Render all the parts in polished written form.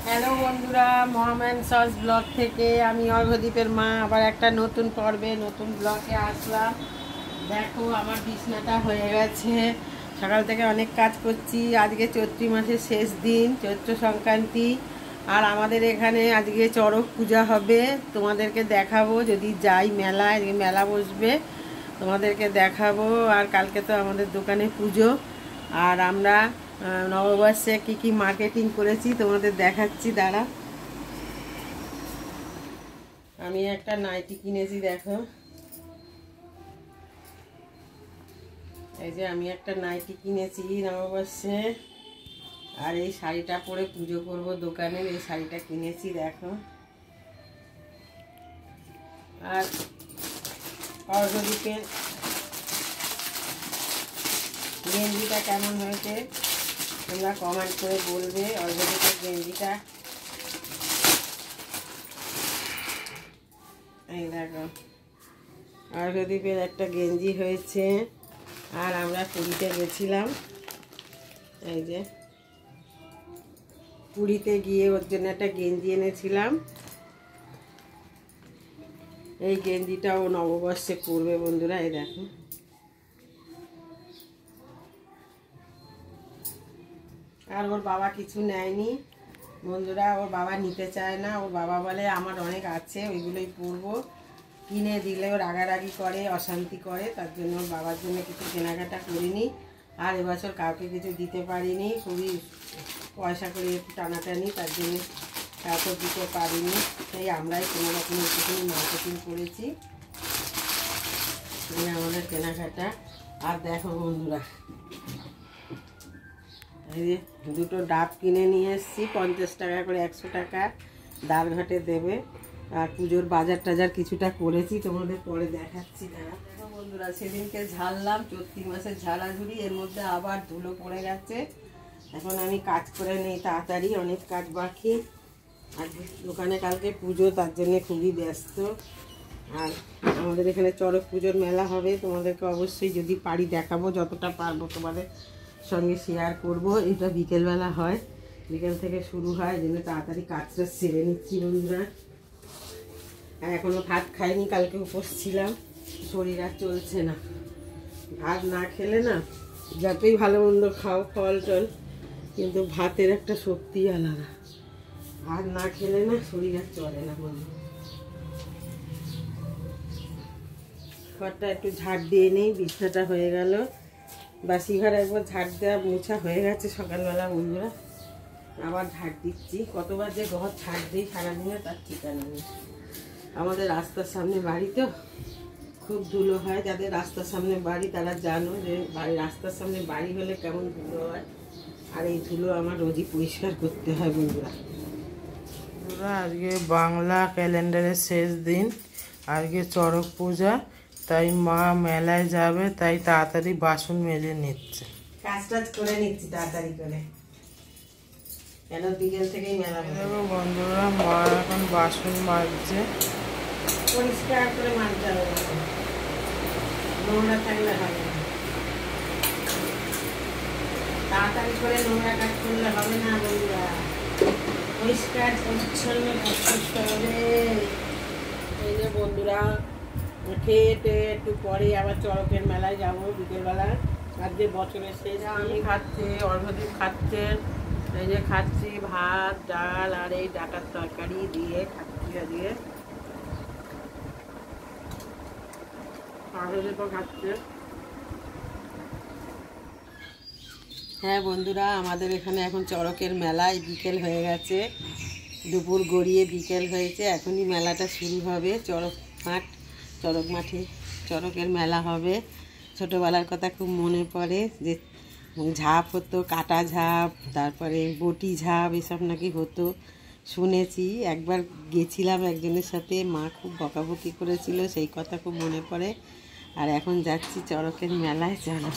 Hello বন্ধুরা, মহাম্যান sauce blog থেকে আমি অর্ঘদীপের মা আবার একটা নতুন পর্বে নতুন ব্লগে আসলাম। দেখো আমার বিছনাটা হয়ে গেছে, সকাল থেকে অনেক কাজ করছি। আজকে চৈত্রী মাসের শেষ দিন, চৈত্র সংক্রান্তি। আর আমাদের এখানে আজকে চড়ক পূজা হবে, তোমাদেরকে দেখাবো যদি যাই মেলায়। আজকে মেলা বসবে, তোমাদেরকে দেখাবো। আর কালকে তো আমাদের দোকানে পুজো। আর আমরা নববর্ষে কি কি মার্কেটিং করেছি তোমাদের দেখাচ্ছি, দাঁড়া। আমি একটা নাইটি কিনেছি, দেখো এই যে আমি একটা নাইটি কিনেছি নববর্ষে। আর এই শাড়িটা পরে পুজো করব দোকানে, এই শাড়িটা কিনেছি দেখো। আর অর্ঘদীপের গেঞ্জিটা কেমন হয়েছে তোমরা কমেন্ট করে বলবে। অর্ঘদীপের গেঞ্জিটা এই দেখো, অর্ঘদীপের একটা গেঞ্জি হয়েছে। আর আমরা পুরীতে গেছিলাম, এই যে পুরীতে গিয়ে ওর জন্য একটা গেঞ্জি এনেছিলাম। এই গেঞ্জিটাও নববর্ষে পরবে বন্ধুরা, এই দেখো। আর ওর বাবা কিছু নেয়নি বন্ধুরা, ওর বাবা নিতে চায় না। ওর বাবা বলে আমার অনেক আছে, ওইগুলোই পরবো। কিনে দিলেও রাগারাগি করে, অশান্তি করে, তার জন্য ওর বাবার জন্য কিছু কেনাকাটা করিনি। আর এবছর কাউকে কিছু দিতে পারিনি, খুবই পয়সা করে টানাটানি, তার জন্য কাউকে দিতে পারিনি। তাই আমরাই কোনো রকম একটুখানি মার্কেটিং করেছি, আমাদের কেনাকাটা। আর দেখো বন্ধুরা, এই যে দুটো ডাব কিনে নিয়ে এসেছি, 50 টাকা করে, 100 টাকা দ্বারঘাটে দেবে। আর পুজোর বাজার টাজার কিছুটা করেছি, তোমাদের পরে দেখাচ্ছি। দেখো বন্ধুরা, সেদিনকে ঝাড়লাম, চৈত্রী মাসের ঝাড়াঝুড়ি, এর মধ্যে আবার ধুলো পড়ে গেছে। এখন আমি কাজ করে নেই তাড়াতাড়ি, অনেক কাজ বাকি। আর দোকানে কালকে পুজো, তার জন্যে খুবই ব্যস্ত। আর আমাদের এখানে চড়ক পুজোর মেলা হবে, তোমাদেরকে অবশ্যই যদি পারি দেখাবো, যতটা পারবো তোমাদের সঙ্গে শেয়ার করব। এটা বিকেলবেলা হয়, বিকেল থেকে শুরু হয়, জন্য তাড়াতাড়ি কাজটা সেরে নিচ্ছি বন্ধুরা। আর এখনও ভাত খাইনি, কালকে উপোস ছিলাম, শরীর আর চলছে না। ভাত না খেলে না, যতই ভালো মন্দ খাও ফল টল, কিন্তু ভাতের একটা শক্তি আলাদা। ভাত না খেলে না শরীর আর চলে না বন্ধু। ঘরটা একটু ঝাড় দিয়ে নেই, বিছনাটা হয়ে গেল। বাসি ঘর একবার ঝাড় দেওয়া মোছা হয়ে গেছে সকালবেলা বন্ধুরা, আবার ঝাড় দিচ্ছি। কতবার যে ঘর ঝাড় দিই সারাদিনে তার ঠিকানা নেই। আমাদের রাস্তার সামনে বাড়ি তো খুব ধুলো হয়। যাদের রাস্তার সামনে বাড়ি তারা জানো যে রাস্তার সামনে বাড়ি হলে কেমন ধুলো হয়। আর এই ধুলো আমার রোজই পরিষ্কার করতে হয় বন্ধুরা। আজকে বাংলা ক্যালেন্ডারের শেষ দিন, আজকে চড়ক পূজা, তাই মা মেলায় যাবে, তাই তাড়াতাড়ি বাসন মেজে নিচ্ছে। কাজ টাজ করে নিচ্ছি তাড়াতাড়ি করে, কেন বিকেল থেকেই মেলা। দেখো বন্ধুরা, মা এখন বাসন মাজছে। পরিষ্কার করে মাজতে হবে, নোংরা থাকলে হবে না। তাড়াতাড়ি করে নোংরা কাজ করলে হবে না বন্ধুরা, পরিষ্কার পরিচ্ছন্ন কাজ করতে হবে। এই যে বন্ধুরা, খেয়ে একটু পরে আবার চড়কের মেলায় যাবো বিকেলবেলা। আজকে বছরের শেষ, আমি খাচ্ছি, অর্ঘদীপ খাচ্ছে। এই যে খাচ্ছি ভাত ডাল আর এই ডাটার তরকারি দিয়ে খাচ্ছি আজকে। অর্ঘদীপও খাচ্ছে। হ্যাঁ বন্ধুরা, আমাদের এখানে এখন চড়কের মেলায় বিকেল হয়ে গেছে, দুপুর গড়িয়ে বিকেল হয়েছে। এখনই মেলাটা শুরু হবে। চড়ক মাঠে চড়কের মেলা হবে। ছোটোবেলার কথা খুব মনে পড়ে, যে ঝাঁপ হতো, কাটা ঝাঁপ, তারপরে বটি ঝাঁপ, এসব নাকি হতো শুনেছি। একবার গেছিলাম একজনের সাথে, মা খুব বকাবকি করেছিল, সেই কথা খুব মনে পড়ে। আর এখন যাচ্ছি চড়কের মেলায়, চলো।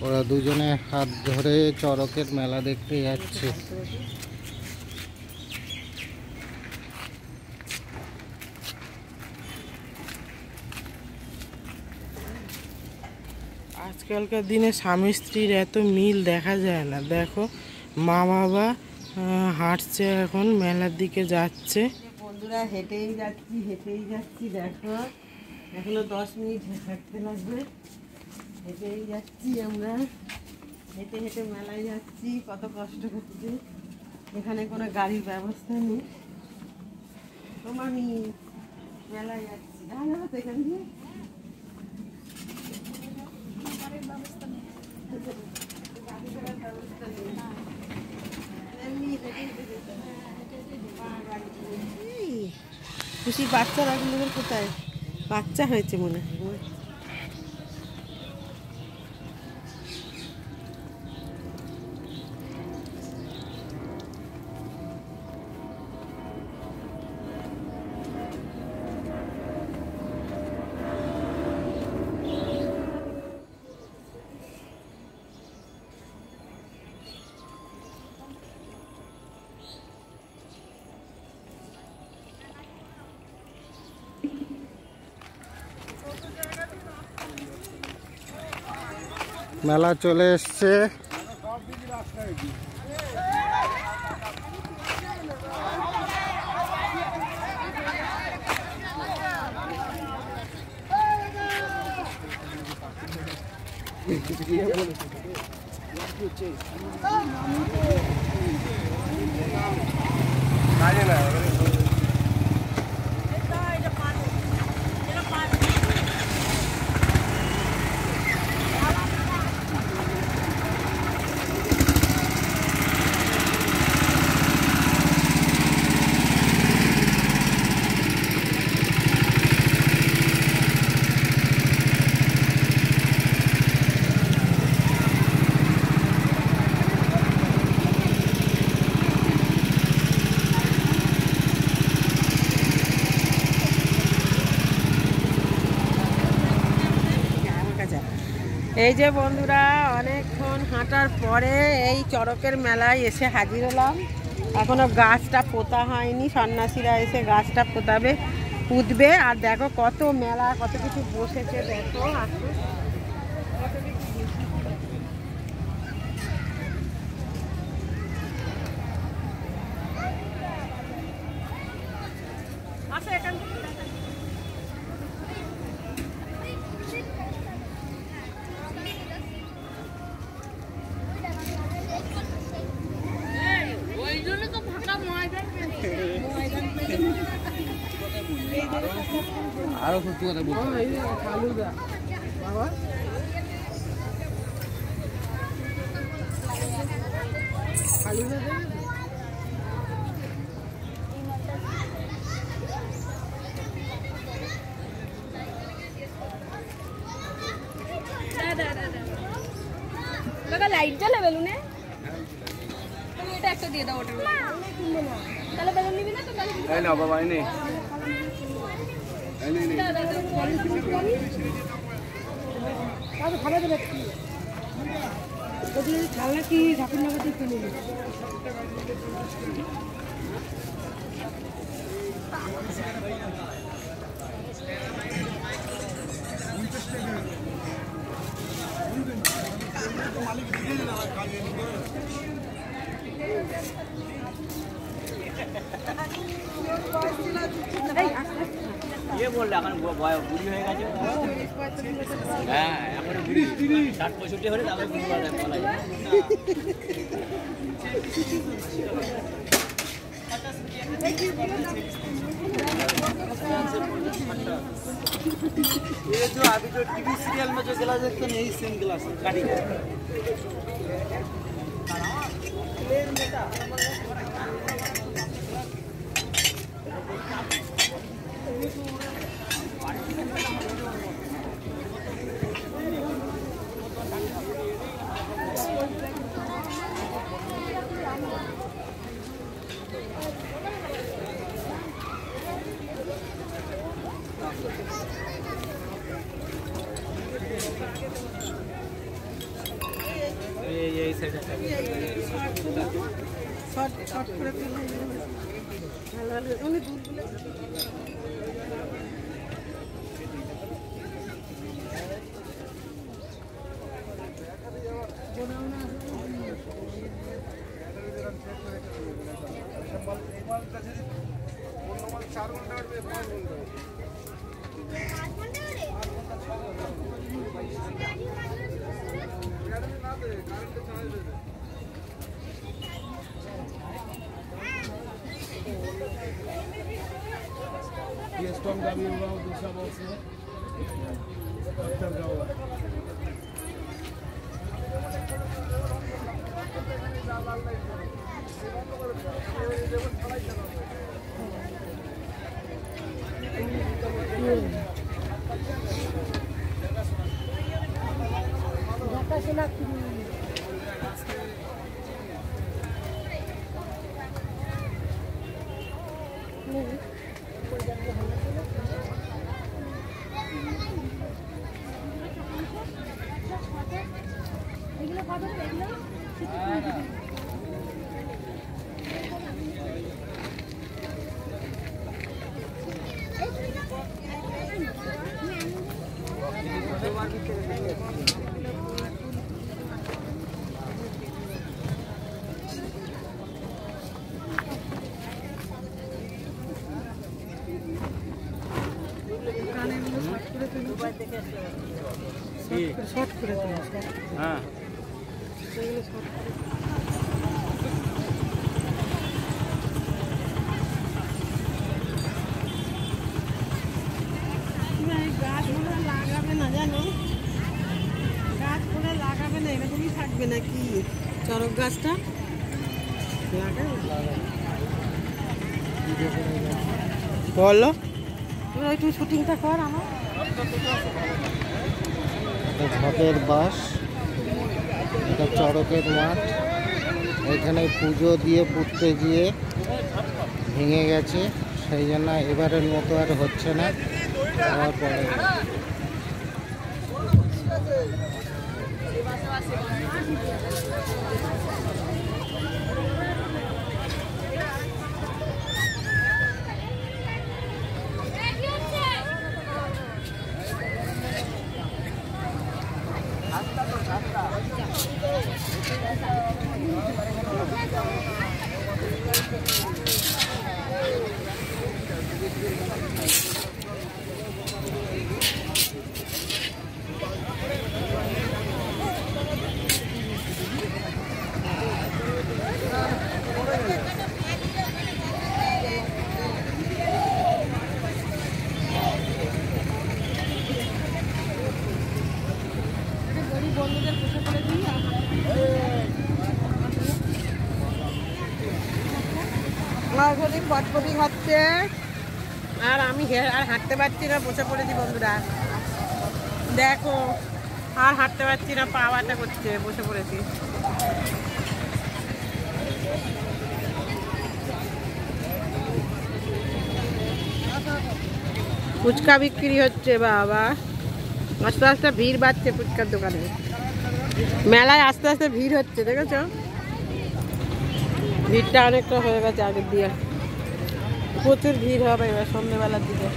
ওরা দুজনে হাত ধরে চড়কের মেলা দেখতে যাচ্ছে। আজকালকার দিনে স্বামী স্ত্রীর এত মিল দেখা যায় না। দেখো মা বাবা হাঁটছে, এখন মেলার দিকে যাচ্ছে। বন্ধুরা হেঁটেই যাচ্ছি দেখো, এখনো 10 মিনিট হাঁটতে লাগবে। হেঁটেই যাচ্ছি আমরা, হেঁটে হেঁটে মেলায় যাচ্ছি। কত কষ্ট করছি, এখানে কোনো গাড়ির ব্যবস্থা নেই। আমি মেলায় যাচ্ছি, যাবো তো এখান দিয়ে। খুশি বাচ্চা রাখলে কোথায়? বাচ্চা হয়েছে মনে হয়। মেলা চলে এসছে। এই যে বন্ধুরা, অনেকক্ষণ হাঁটার পরে এই চড়কের মেলায় এসে হাজির হলাম। এখনো গাছটা পোতা হয়নি, সন্ন্যাসীরা এসে গাছটা পুঁতবে। আর দেখো কত মেলা, কত কিছু বসেছে দেখো। আরো সত্যি কথা বলতে লাইট জ্বলে বেলুনে, তুমি এটা একটা দিয়ে দাও। ওটা তাহলে বেলুন নিবি না তো? তাহলে না বাবা, নেই ছাড়া কি ঠাকুরনগর কিনে নেবে। বললে এখন বুড়ি হয়ে গেছে। হ্যাঁ, এখন 60-65 হলে তারপরে বুড়ি বলা যায়। ये जो अभी जो टीवी सीरियल में जो गिलास देखते हैं यही सेम गिलास है गाड़ी का। ये साइड है। শর্ট করে ফেলে ভালো অনেক দূর ये स्टॉम का भी होगा और दूसरा बॉक्स है पत्थर का होगा শর্ট করে দিন। হ্যাঁ গাছগুলো লাগাবে না জানো, গাছগুলো লাগাবে না, এরকমই থাকবে নাকি চরক গাছটা? বলো তুই একটু শুটিংটা কর আমার। ঝাপের বাস, এটা চড়কের মাঠ। এখানে পুজো দিয়ে পুঁততে গিয়ে ভেঙে গেছে, সেই জন্য এবারের মতো আর হচ্ছে না। আবার পরে পটপটি খাচ্ছে আর আমি আর হাঁটতে পারছি না, বসে পড়েছি বন্ধুরা। দেখো আর হাঁটতে পারছি না, পা ব্যথা করছে, বসে পড়েছি। ফুচকা বিক্রি হচ্ছে বাবা, আস্তে আস্তে ভিড় বাড়ছে ফুচকার দোকানে। মেলায় আস্তে আস্তে ভিড় হচ্ছে, দেখেছো ভিড়টা অনেকটা হয়ে গেছে আগের দিয়ে। প্রচুর ভিড় হবে এবার সন্ধ্যেবেলার দিকে।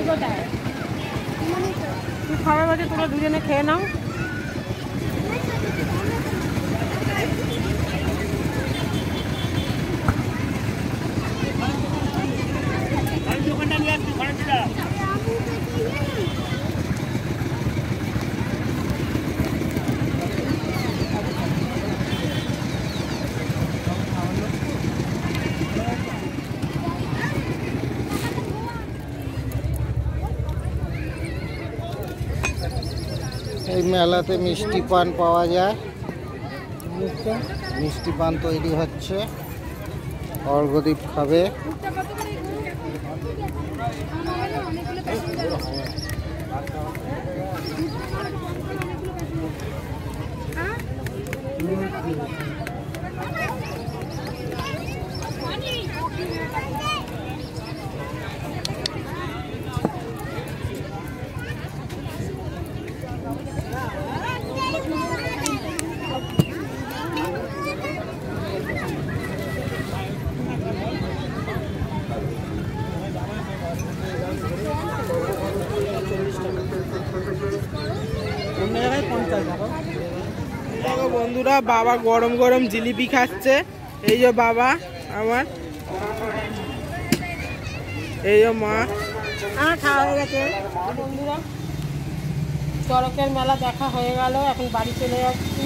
কোথায়? তুই খাবার বাজে তোমরা দুজনে খেয়ে নাও। দোকানটা নিয়ে আসছি খরচটা। এই মেলাতে মিষ্টি পান পাওয়া যায়, মিষ্টি পান তৈরি হচ্ছে, অর্ঘদীপ খাবে। দেখো বন্ধুরা, বাবা গরম গরম জিলিপি খাচ্ছে। এই যে বাবা আমার, এই যে মা। আমার খাওয়া হয়ে গেছে। বন্ধুরা, চড়কের মেলা দেখা হয়ে গেল, এখন বাড়ি চলে যাচ্ছি।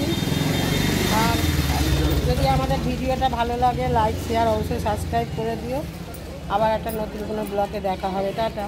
আর যদি আমাদের ভিডিওটা ভালো লাগে লাইক শেয়ার অবশ্যই সাবস্ক্রাইব করে দিও। আবার একটা নতুন কোনো ব্লগে দেখা হবে। টাটা।